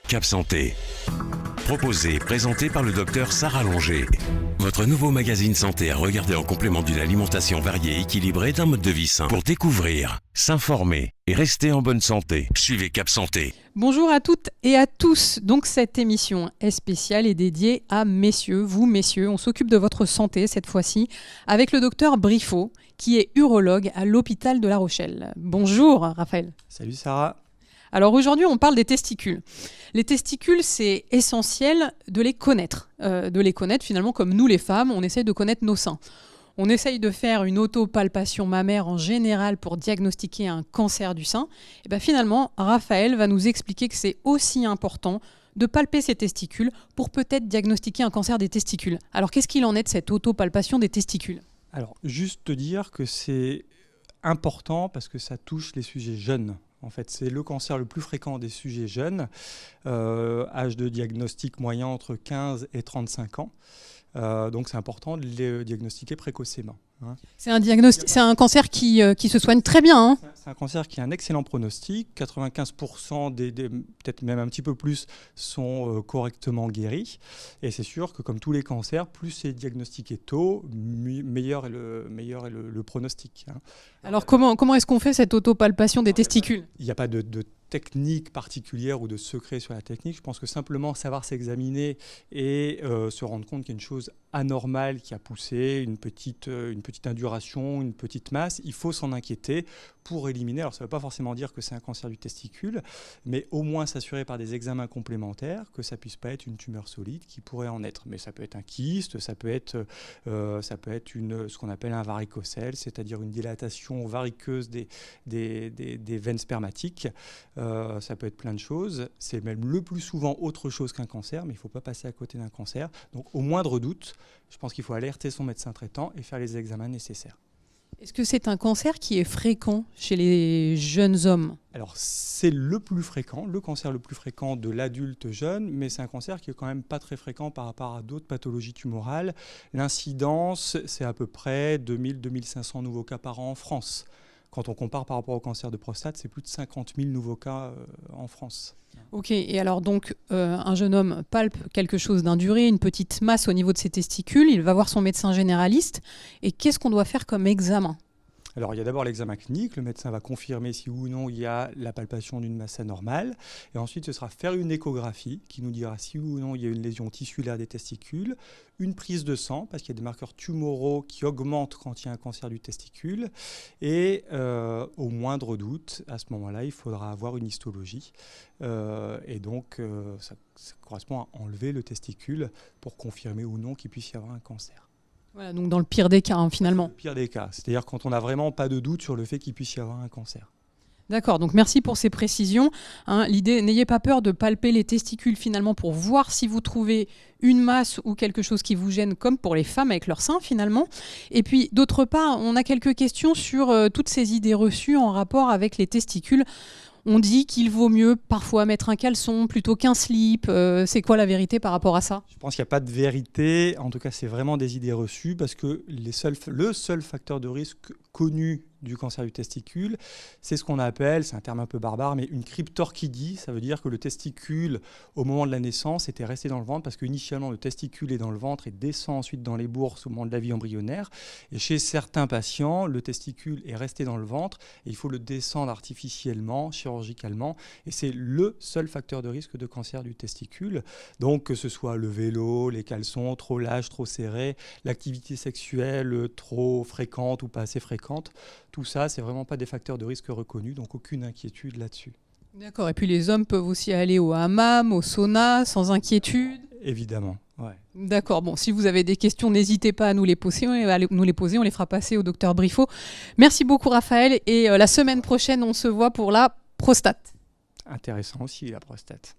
Cap Santé. Proposé et présenté par le docteur Sarah Longer. Votre nouveau magazine santé à regarder en complément d'une alimentation variée et équilibrée d'un mode de vie sain. Pour découvrir, s'informer et rester en bonne santé, suivez Cap Santé. Bonjour à toutes et à tous. Donc cette émission est spéciale et dédiée à messieurs. Vous messieurs, on s'occupe de votre santé cette fois-ci avec le docteur Briffaut qui est urologue à l'hôpital de La Rochelle. Bonjour Raphaël. Salut Sarah. Alors aujourd'hui, on parle des testicules. Les testicules, c'est essentiel de les connaître. Finalement comme nous les femmes, on essaye de connaître nos seins. On essaye de faire une autopalpation mammaire en général pour diagnostiquer un cancer du sein. Et bien finalement, Raphaël va nous expliquer que c'est aussi important de palper ses testicules pour peut-être diagnostiquer un cancer des testicules. Alors qu'est-ce qu'il en est de cette autopalpation des testicules ? Alors juste te dire que c'est important parce que ça touche les sujets jeunes. En fait, c'est le cancer le plus fréquent des sujets jeunes, âge de diagnostic moyen entre 15 et 35 ans. Donc c'est important de les diagnostiquer précocement. C'est un cancer qui se soigne très bien. Hein. C'est un cancer qui a un excellent pronostic. 95% peut-être même un petit peu plus, sont correctement guéris. Et c'est sûr que comme tous les cancers, plus c'est diagnostiqué tôt, meilleur est le pronostic. Alors comment est-ce qu'on fait cette autopalpation des testicules ? Il n'y a pas de technique particulière ou de secret sur la technique. Je pense que simplement savoir s'examiner et se rendre compte qu'il y a une chose anormale qui a poussé, une petite induration, une petite masse, il faut s'en inquiéter pour éliminer. Alors ça ne veut pas forcément dire que c'est un cancer du testicule, mais au moins s'assurer par des examens complémentaires que ça ne puisse pas être une tumeur solide qui pourrait en être. Mais ça peut être un kyste, ça peut être ce qu'on appelle un varicocèle, c'est-à-dire une dilatation variqueuse des veines spermatiques. Ça peut être plein de choses. C'est même le plus souvent autre chose qu'un cancer, mais il ne faut pas passer à côté d'un cancer. Donc au moindre doute, je pense qu'il faut alerter son médecin traitant et faire les examens nécessaires. Est-ce que c'est un cancer qui est fréquent chez les jeunes hommes ? Alors c'est le cancer le plus fréquent de l'adulte jeune, mais c'est un cancer qui est quand même pas très fréquent par rapport à d'autres pathologies tumorales. L'incidence, c'est à peu près 2000-2500 nouveaux cas par an en France. Quand on compare par rapport au cancer de prostate, c'est plus de 50 000 nouveaux cas en France. Ok, et alors donc un jeune homme palpe quelque chose d'induré, une petite masse au niveau de ses testicules, il va voir son médecin généraliste, et qu'est-ce qu'on doit faire comme examen ? Alors, il y a d'abord l'examen clinique. Le médecin va confirmer si oui ou non il y a la palpation d'une masse anormale. Et ensuite, ce sera faire une échographie qui nous dira si oui ou non il y a une lésion tissulaire des testicules, une prise de sang, parce qu'il y a des marqueurs tumoraux qui augmentent quand il y a un cancer du testicule. Et au moindre doute, à ce moment-là, il faudra avoir une histologie. Et donc, ça correspond à enlever le testicule pour confirmer ou non qu'il puisse y avoir un cancer. Voilà, donc dans le pire des cas, finalement. Le pire des cas, c'est-à-dire quand on n'a vraiment pas de doute sur le fait qu'il puisse y avoir un cancer. D'accord, donc merci pour ces précisions. L'idée, n'ayez pas peur de palper les testicules finalement pour voir si vous trouvez une masse ou quelque chose qui vous gêne, comme pour les femmes avec leur sein finalement. Et puis d'autre part, on a quelques questions sur toutes ces idées reçues en rapport avec les testicules. On dit qu'il vaut mieux parfois mettre un caleçon plutôt qu'un slip. C'est quoi la vérité par rapport à ça ? Je pense qu'il n'y a pas de vérité. En tout cas, c'est vraiment des idées reçues parce que le seul facteur de risque connu du cancer du testicule, c'est ce qu'on appelle, c'est un terme un peu barbare, mais une cryptorchidie. Ça veut dire que le testicule, au moment de la naissance, était resté dans le ventre parce qu'initialement, le testicule est dans le ventre et descend ensuite dans les bourses au moment de la vie embryonnaire. Et chez certains patients, le testicule est resté dans le ventre et il faut le descendre artificiellement, chirurgicalement. Et c'est le seul facteur de risque de cancer du testicule. Donc, que ce soit le vélo, les caleçons, trop lâches, trop serrés, l'activité sexuelle trop fréquente ou pas assez fréquente, tout ça, c'est vraiment pas des facteurs de risque reconnus, donc aucune inquiétude là-dessus. D'accord, et puis les hommes peuvent aussi aller au hammam, au sauna, sans inquiétude ? Évidemment, ouais. D'accord, bon, si vous avez des questions, n'hésitez pas à nous les poser, on les fera passer au docteur Briffaut. Merci beaucoup Raphaël, et la semaine prochaine, on se voit pour la prostate. Intéressant aussi la prostate.